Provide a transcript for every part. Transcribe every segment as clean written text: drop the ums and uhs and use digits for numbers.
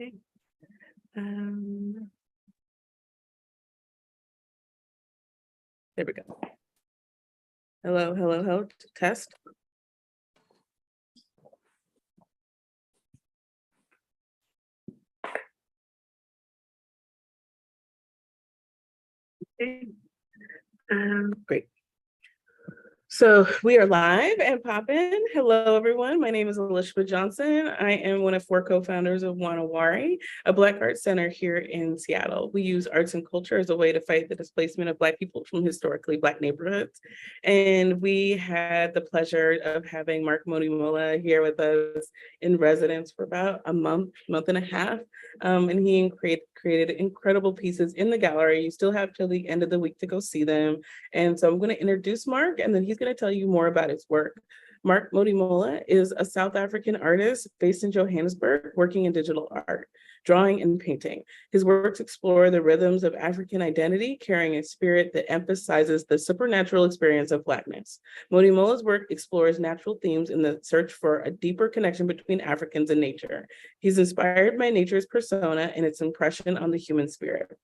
Okay. There we go. Hello, hello, hello, test. Okay. Great. So we are live and popping. Hello, everyone. My name is Elisheba Johnson. I am one of 4 co-founders of Wanawari, a Black Arts Center here in Seattle. We use arts and culture as a way to fight the displacement of Black people from historically Black neighborhoods. And we had the pleasure of having Mark Modimola here with us in residence for about a month and a half. And he created incredible pieces in the gallery. You still have till the end of the week to go see them. And so I'm going to introduce Mark, and then he's going to tell you more about his work. Mark Modimola is a South African artist based in Johannesburg, working in digital art, drawing and painting. His works explore the rhythms of African identity, carrying a spirit that emphasizes the supernatural experience of Blackness. Modimola's work explores natural themes in the search for a deeper connection between Africans and nature. He's inspired by nature's persona and its impression on the human spirit.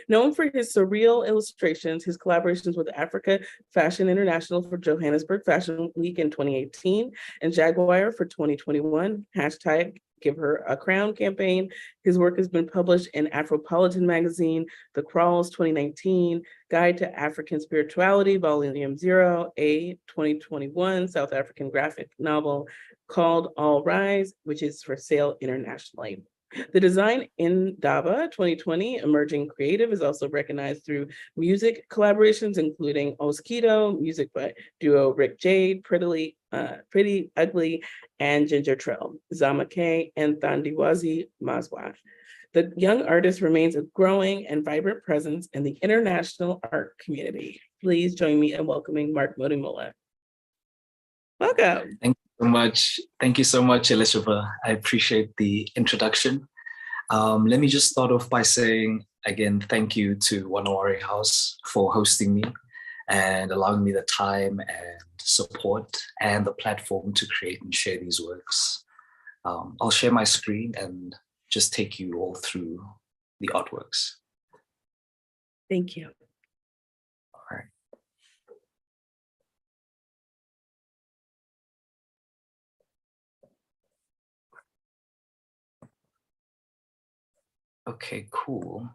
Known for his surreal illustrations, his collaborations with Africa Fashion International for Johannesburg Fashion Week in 2018 and Jaguar for 2021, hashtag Give Her a Crown campaign. His work has been published in Afropolitan Magazine, The Crawls 2019, Guide to African Spirituality, Volume 0, a 2021 South African graphic novel called All Rise, which is for sale internationally. The design in Daba 2020 Emerging Creative is also recognized through music collaborations, including Oskido, music by duo Rick Jade, Pretty Ugly, and Ginger Trail, Zamake, and Thandiwazi Mazwa. The young artist remains a growing and vibrant presence in the international art community. Please join me in welcoming Mark Modimola. Welcome. Thank you so much. Thank you so much, Elisheba. I appreciate the introduction. Let me just start off by saying, again, thank you to Wanawari House for hosting me and allowing me the time and support and the platform to create and share these works. I'll share my screen and just take you all through the artworks. Thank you. All right. Okay, cool.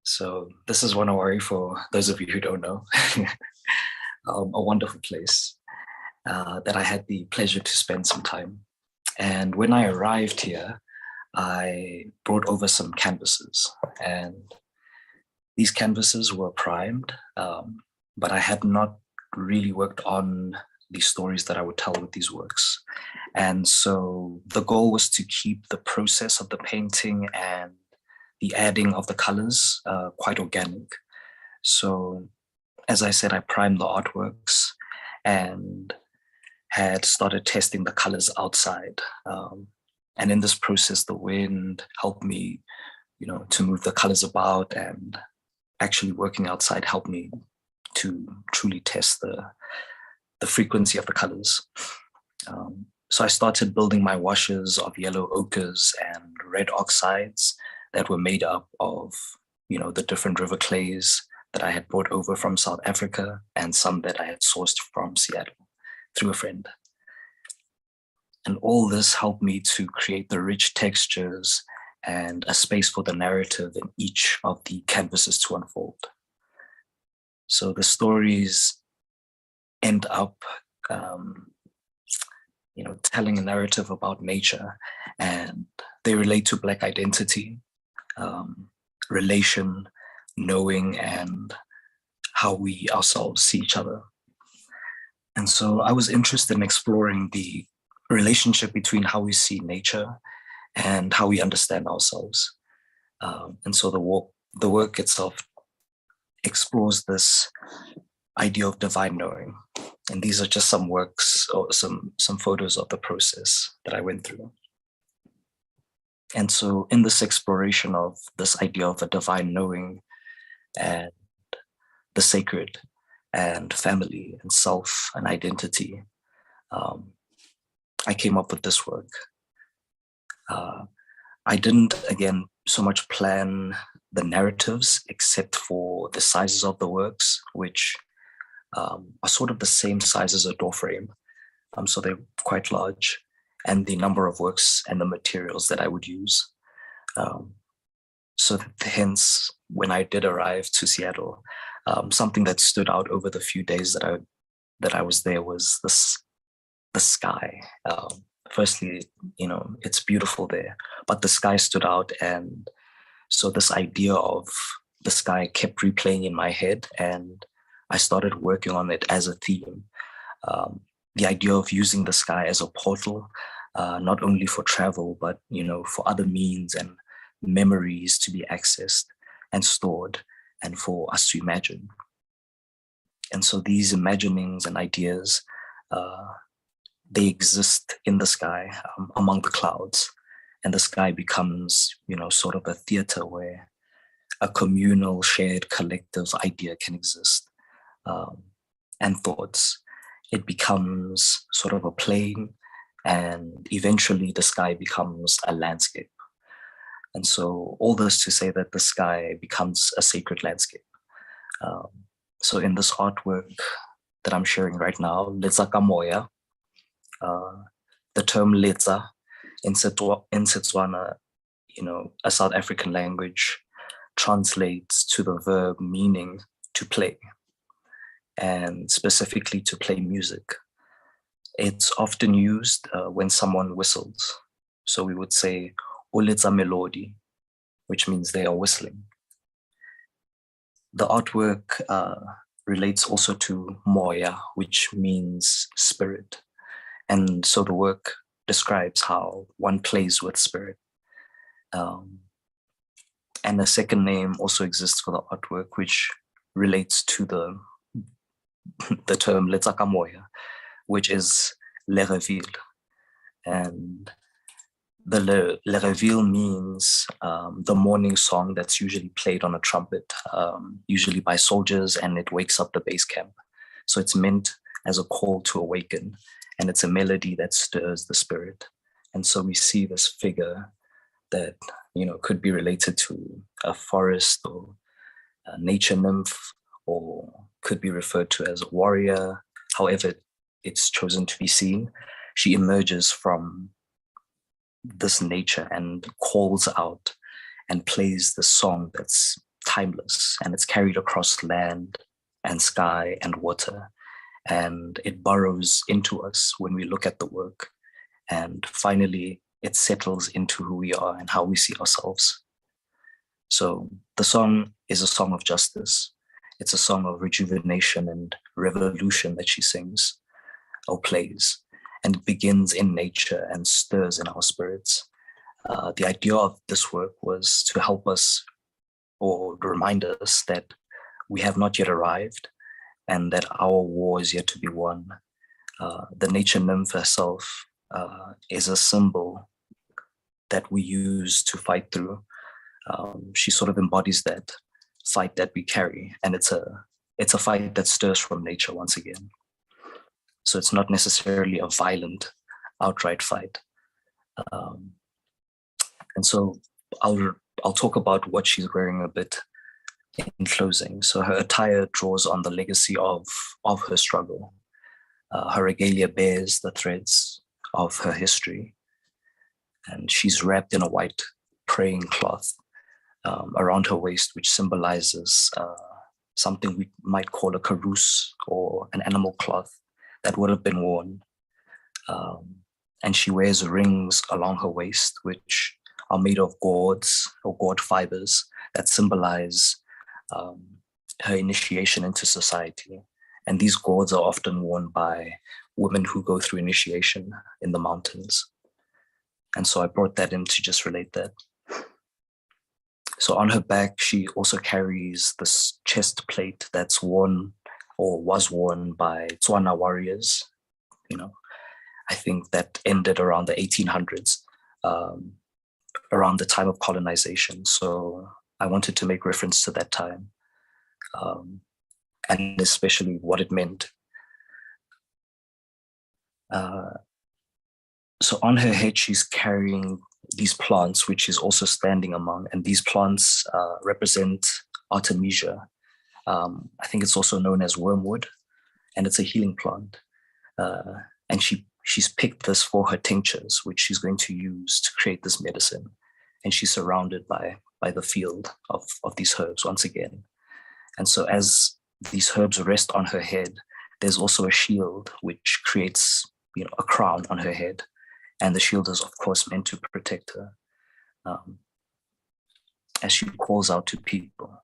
So this is Wanawari for those of you who don't know. A wonderful place that I had the pleasure to spend some time. And when I arrived here, I brought over some canvases, and these canvases were primed, but I had not really worked on the stories that I would tell with these works. And so the goal was to keep the process of the painting and the adding of the colors quite organic. So as I said, I primed the artworks and had started testing the colors outside. And in this process, the wind helped me, to move the colors about, and actually working outside helped me to truly test the frequency of the colors. So I started building my washes of yellow ochres and red oxides that were made up of, the different river clays that I had brought over from South Africa and some that I had sourced from Seattle through a friend. And all this helped me to create the rich textures and a space for the narrative in each of the canvases to unfold. So the stories end up, telling a narrative about nature, and they relate to Black identity, relation, knowing, and how we ourselves see each other. And so I was interested in exploring the relationship between how we see nature and how we understand ourselves. And so the work itself explores this idea of divine knowing. And these are just some works or some photos of the process that I went through. And so in this exploration of this idea of a divine knowing and the sacred and family and self and identity, I came up with this work. I didn't, again, so much plan the narratives except for the sizes of the works, which are sort of the same size as a door frame. So they're quite large, and the number of works and the materials that I would use. So hence, when I did arrive to Seattle, something that stood out over the few days that I was there was the sky. Firstly, it's beautiful there, but the sky stood out, and so this idea of the sky kept replaying in my head, and I started working on it as a theme. The idea of using the sky as a portal, not only for travel, but for other means and memories to be accessed and stored, and for us to imagine. And so these imaginings and ideas, they exist in the sky, among the clouds, and the sky becomes, sort of a theater where a communal, shared, collective idea can exist, and thoughts. It becomes sort of a plane, and eventually the sky becomes a landscape. And so all this to say that the sky becomes a sacred landscape. So in this artwork that I'm sharing right now, Letsa ka moya, the term Letsa in Setswana, a South African language, translates to the verb meaning to play, and specifically to play music. It's often used when someone whistles. So we would say, o letsa melody, which means they are whistling. The artwork relates also to moya, which means spirit. And so the work describes how one plays with spirit. And a second name also exists for the artwork, which relates to the term Letsa ka moya, which is le reveal. And the le reveal means the morning song that's usually played on a trumpet, usually by soldiers, and it wakes up the base camp. So it's meant as a call to awaken, and it's a melody that stirs the spirit. And so we see this figure that could be related to a forest or a nature nymph, or could be referred to as a warrior. However it's chosen to be seen, she emerges from this nature and calls out and plays the song that's timeless, and it's carried across land and sky and water, and it burrows into us when we look at the work, and finally it settles into who we are and how we see ourselves. So the song is a song of justice. It's a song of rejuvenation and revolution that she sings or plays, and it begins in nature and stirs in our spirits. The idea of this work was to help us, or remind us, that we have not yet arrived and that our war is yet to be won. The nature nymph herself is a symbol that we use to fight through. She sort of embodies that fight that we carry, and it's a fight that stirs from nature once again. So it's not necessarily a violent, outright fight. And so I'll talk about what she's wearing a bit in closing. So her attire draws on the legacy of her struggle. Her regalia bears the threads of her history, and she's wrapped in a white praying cloth around her waist, which symbolizes something we might call a carouse, or an animal cloth that would have been worn. And she wears rings along her waist, which are made of gourds or gourd fibers that symbolize her initiation into society. And these gourds are often worn by women who go through initiation in the mountains. And so I brought that in to just relate that. So on her back, she also carries this chest plate that's worn, or was worn, by Tswana warriors. I think that ended around the 1800s, around the time of colonization. So I wanted to make reference to that time, and especially what it meant. So on her head, she's carrying these plants, which is also standing among, and these plants represent Artemisia. I think it's also known as wormwood, and it's a healing plant. And she's picked this for her tinctures, which she's going to use to create this medicine. And she's surrounded by the field of these herbs once again. And so as these herbs rest on her head, there's also a shield which creates, a crown on her head. And the shield is, of course, meant to protect her as she calls out to people.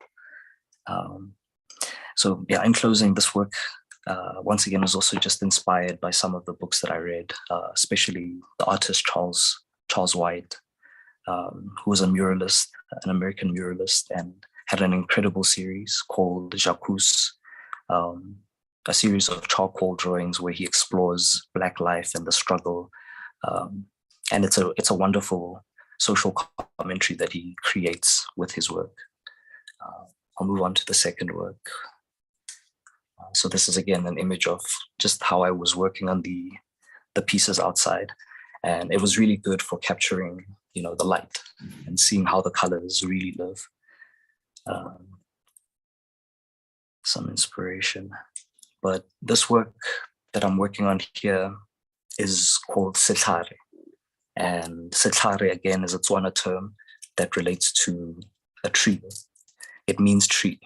So yeah, in closing, this work, once again, was also just inspired by some of the books that I read, especially the artist Charles White, who was a muralist, an American muralist, and had an incredible series called J'accuse, a series of charcoal drawings where he explores Black life and the struggle. And it's a wonderful social commentary that he creates with his work. I'll move on to the second work. So this is again an image of just how I was working on the pieces outside. And it was really good for capturing, the light and seeing how the colors really live. Some inspiration. But this work that I'm working on here is called Setlhare. And Setlhare, again, is a Tswana term that relates to a tree. It means tree,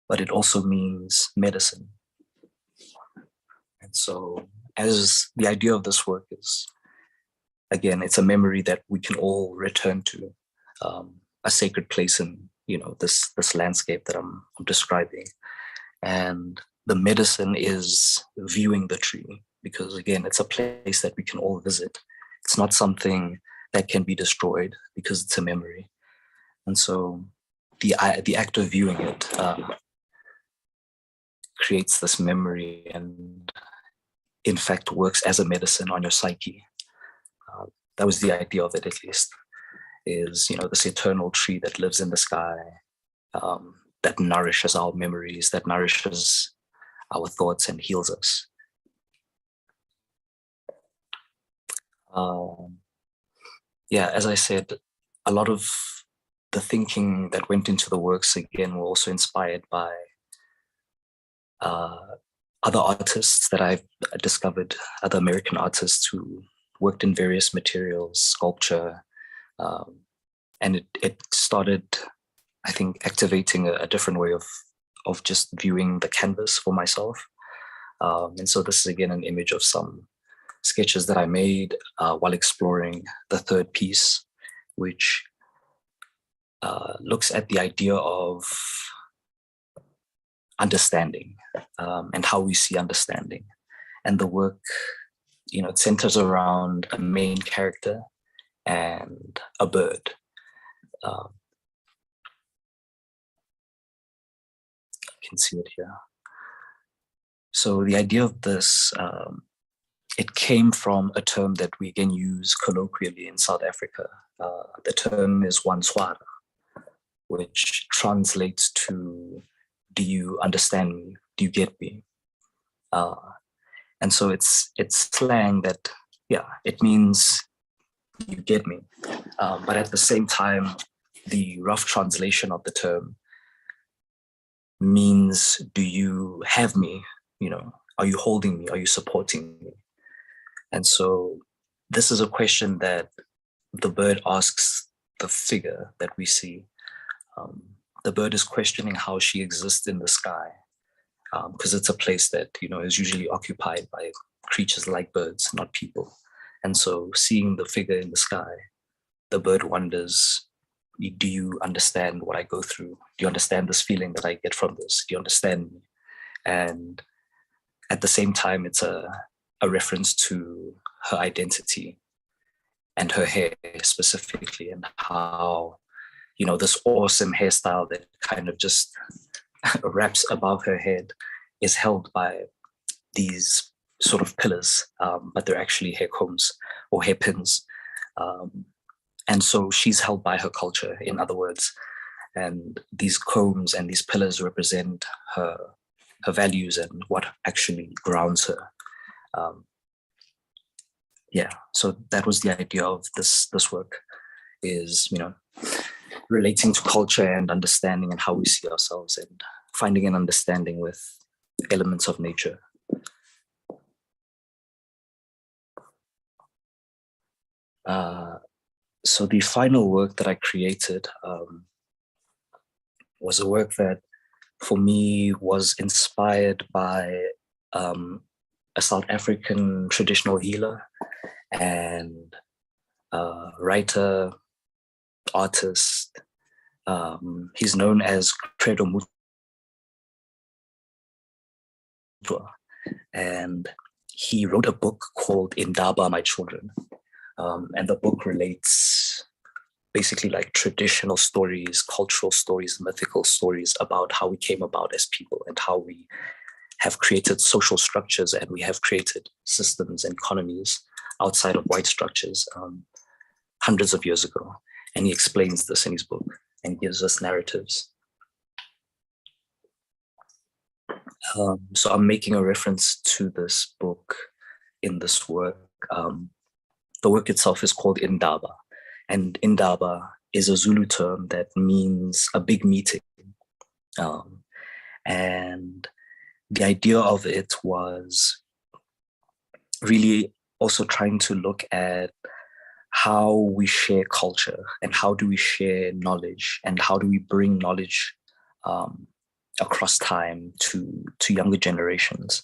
but it also means medicine. And so as the idea of this work is, again, it's a memory that we can all return to, a sacred place in, this landscape that I'm describing. And the medicine is viewing the tree, because again, it's a place that we can all visit. It's not something that can be destroyed because it's a memory. And so the act of viewing it creates this memory and in fact works as a medicine on your psyche. That was the idea of it, at least, is, this eternal tree that lives in the sky, that nourishes our memories, that nourishes our thoughts and heals us. Yeah, as I said, a lot of the thinking that went into the works, again, were also inspired by other artists that I've discovered, other American artists who worked in various materials, sculpture, and it started, I think, activating a different way of just viewing the canvas for myself. And so this is again an image of some sketches that I made while exploring the third piece, which looks at the idea of understanding and how we see understanding. And the work, it centers around a main character and a bird. You can see it here. So the idea of this, it came from a term that we again use colloquially in South Africa. The term is wanswara, which translates to, do you understand me? Do you get me? And so it's slang that, yeah, it means you get me. But at the same time, the rough translation of the term means, do you have me? Are you holding me? Are you supporting me? And so this is a question that the bird asks the figure that we see. The bird is questioning how she exists in the sky, because it's a place that, is usually occupied by creatures like birds, not people. And so seeing the figure in the sky, the bird wonders, do you understand what I go through? Do you understand this feeling that I get from this? Do you understand me? And at the same time, it's a reference to her identity and her hair specifically, and how, this awesome hairstyle that kind of just wraps above her head is held by these sort of pillars, but they're actually hair combs or hairpins. And so she's held by her culture, in other words. And these combs and these pillars represent her values and what actually grounds her. yeah, so that was the idea of this work, is, relating to culture and understanding and how we see ourselves and finding an understanding with elements of nature. So the final work that I created was a work that for me was inspired by a South African traditional healer and writer, artist. He's known as Credo Mutwa, and he wrote a book called Indaba, My Children. And the book relates basically like traditional stories, cultural stories, mythical stories about how we came about as people and how we have created social structures and we have created systems and economies outside of white structures hundreds of years ago. And he explains this in his book and gives us narratives. So I'm making a reference to this book in this work. The work itself is called Indaba, and Indaba is a Zulu term that means a big meeting. And the idea of it was really also trying to look at how we share culture and how do we share knowledge and how do we bring knowledge across time to younger generations.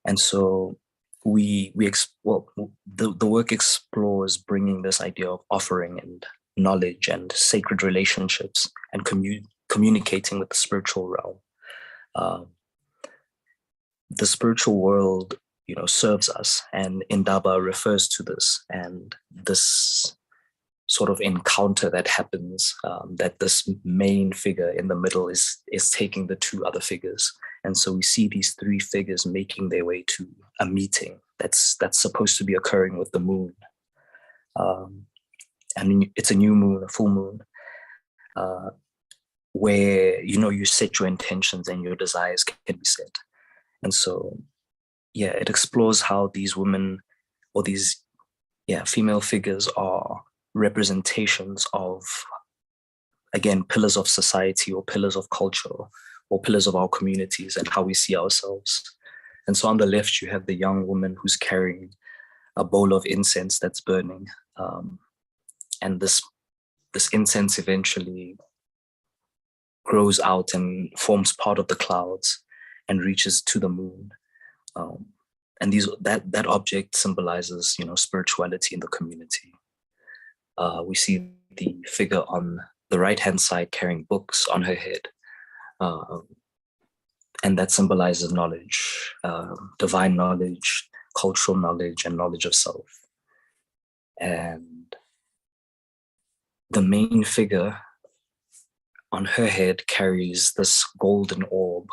And so the work explores bringing this idea of offering and knowledge and sacred relationships and communicating with the spiritual realm. The spiritual world, serves us, and Indaba refers to this, and this sort of encounter that happens, that this main figure in the middle is taking the two other figures. And so we see these three figures making their way to a meeting that's supposed to be occurring with the moon. And it's a new moon, a full moon, where, you set your intentions and your desires can be set. And so, it explores how these women or these, female figures are representations of, again, pillars of society or pillars of culture or pillars of our communities and how we see ourselves. And so on the left, you have the young woman who's carrying a bowl of incense that's burning. And this incense eventually grows out and forms part of the clouds and reaches to the moon. And that object symbolizes, spirituality in the community. We see the figure on the right-hand side carrying books on her head. And that symbolizes knowledge, divine knowledge, cultural knowledge, and knowledge of self. And the main figure on her head carries this golden orb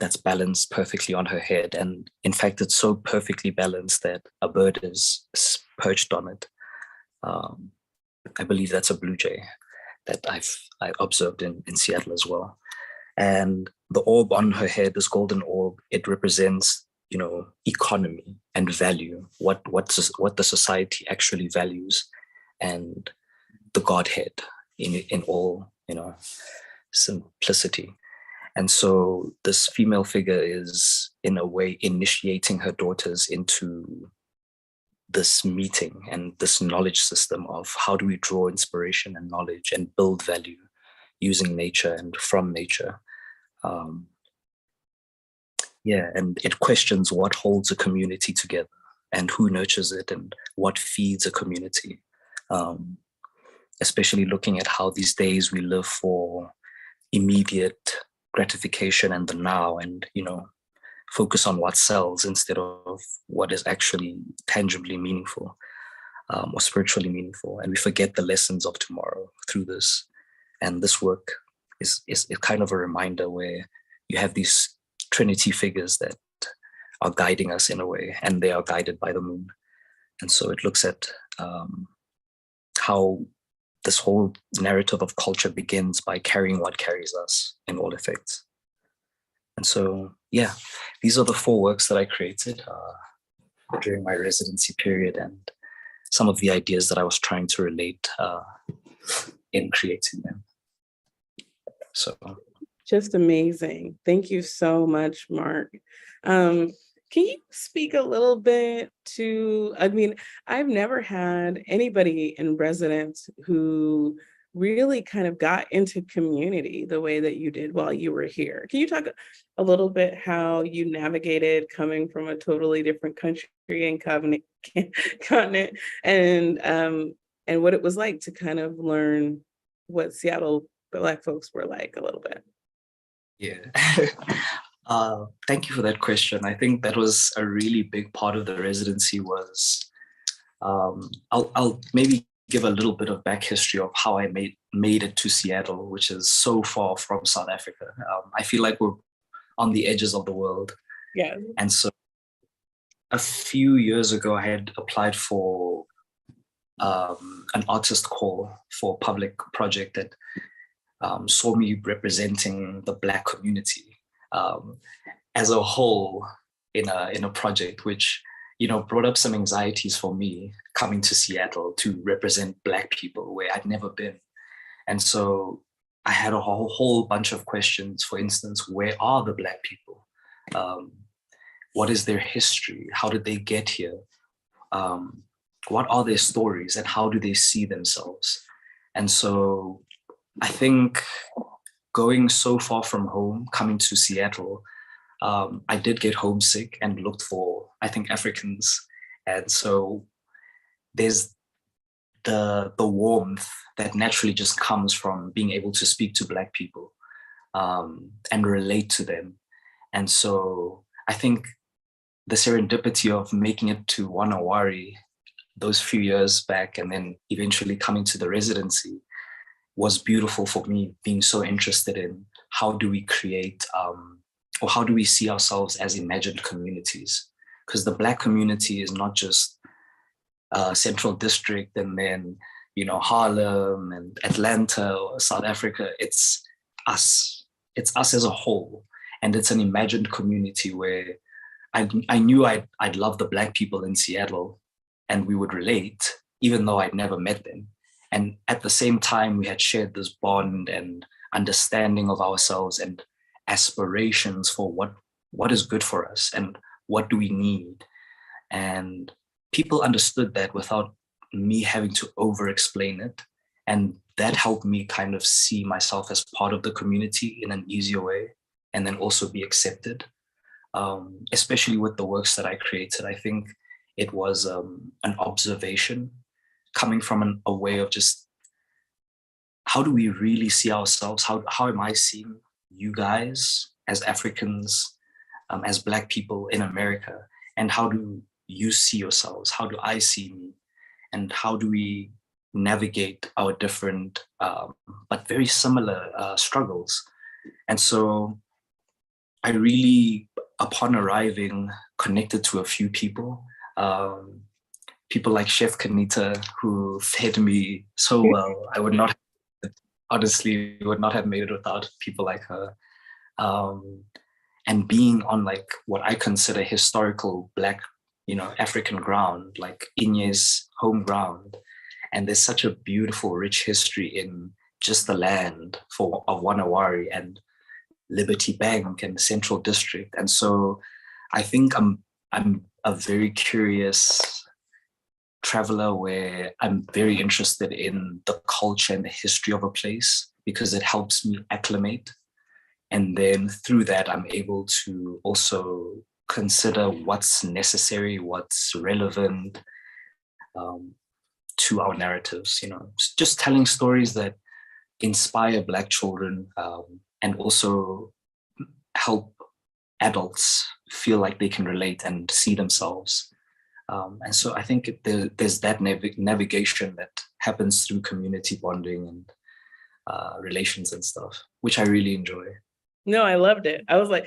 that's balanced perfectly on her head. And in fact, it's so perfectly balanced that a bird is perched on it. I believe that's a blue jay that I observed in Seattle as well. And the orb on her head, this golden orb, it represents, economy and value, what the society actually values, and the Godhead in all, simplicity. And so this female figure is, in a way, initiating her daughters into this meeting and this knowledge system of how do we draw inspiration and knowledge and build value using nature and from nature. And it questions what holds a community together and who nurtures it and what feeds a community. Especially looking at how these days we live for immediate gratification and the now, and focus on what sells instead of what is actually tangibly meaningful or spiritually meaningful, and we forget the lessons of tomorrow through this. And this work is kind of a reminder where you have these Trinity figures that are guiding us in a way, and they are guided by the moon. And so it looks at how this whole narrative of culture begins by carrying what carries us in all effects. And so, these are the 4 works that I created. during my residency period, and some of the ideas that I was trying to relate in creating them. So just amazing. Thank you so much, Mark. Can you speak a little bit to, I mean, I've never had anybody in residence who really kind of got into community the way that you did while you were here. Can you talk a little bit how you navigated coming from a totally different country and continent, and what it was like to kind of learn what Seattle Black folks were like a little bit? yeah. Thank you for that question. I think that was a really big part of the residency was, I'll maybe give a little bit of back history of how I made it to Seattle, which is so far from South Africa. I feel like we're on the edges of the world. Yeah. And so a few years ago, I had applied for an artist call for a public project that saw me representing the Black community as a whole in a project, which brought up some anxieties for me coming to Seattle to represent Black people where I'd never been. And so I had a whole bunch of questions. For instance, where are the Black people? What is their history? How did they get here? What are their stories and how do they see themselves? And so I think going so far from home, coming to Seattle, I did get homesick and looked for, I think, Africans. And so there's the warmth that naturally just comes from being able to speak to Black people and relate to them. And so I think the serendipity of making it to Wanawari those few years back and then eventually coming to the residency was beautiful for me, being so interested in how do we create or how do we see ourselves as imagined communities? Because the Black community is not just Central District and then, Harlem and Atlanta or South Africa. It's us. It's us as a whole. And it's an imagined community where I knew I'd love the Black people in Seattle and we would relate, even though I'd never met them. And at the same time, we had shared this bond and understanding of ourselves and aspirations for what is good for us and what do we need. And people understood that without me having to over-explain it. And that helped me kind of see myself as part of the community in an easier way and then also be accepted. Especially with the works that I created, I think it was an observation coming from a way of just how do we really see ourselves? How am I seeing you guys as Africans, as Black people in America? And how do you see yourselves? How do I see me? And how do we navigate our different but very similar struggles? And so I really, upon arriving, connected to a few people. People like Chef Kanita, who fed me so well. I would not, honestly, would not have made it without people like her. And being on like what I consider historical Black, African ground, like Inye's home ground. And there's such a beautiful, rich history in just the land of Wanawari and Liberty Bank and Central District. And so I think I'm a very curious traveler where I'm very interested in the culture and the history of a place because it helps me acclimate. And then through that, I'm able to also consider what's necessary, what's relevant to our narratives, just telling stories that inspire Black children and also help adults feel like they can relate and see themselves. And so I think there's that navigation that happens through community bonding and relations and stuff, which I really enjoy. No, I loved it. I was like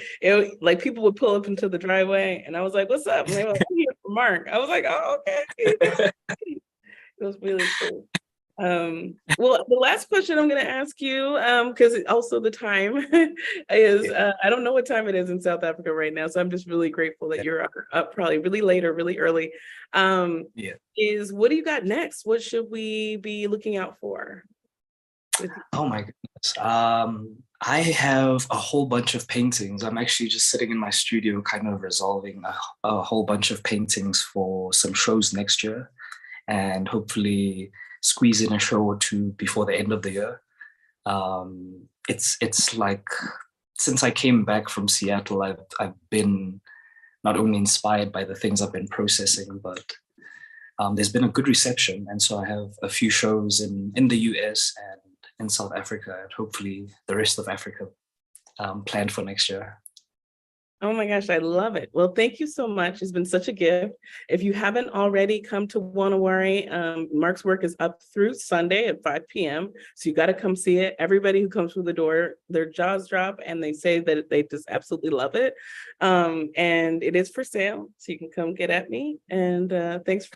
people would pull up into the driveway and I was like, what's up? And they were like, I'm here for Mark. I was like, oh, okay. It was really cool. Well, the last question I'm going to ask you, because also the time is, Yeah. I don't know what time it is in South Africa right now, so I'm just really grateful that you're up probably really late or really early. Yeah. Is what do you got next? What should we be looking out for? Oh my goodness. I have a whole bunch of paintings. I'm actually just sitting in my studio, kind of resolving a whole bunch of paintings for some shows next year, and hopefully squeeze in a show or two before the end of the year. It's like since I came back from Seattle, I've been not only inspired by the things I've been processing, but there's been a good reception, and so I have a few shows in the US and in South Africa, and hopefully the rest of Africa planned for next year. Oh my gosh, I love it. Well, thank you so much. It's been such a gift. If you haven't already come to Wanawari, Mark's work is up through Sunday at 5 p.m. So you got to come see it. Everybody who comes through the door, their jaws drop and they say that they just absolutely love it. And it is for sale. So you can come get at me. And thanks for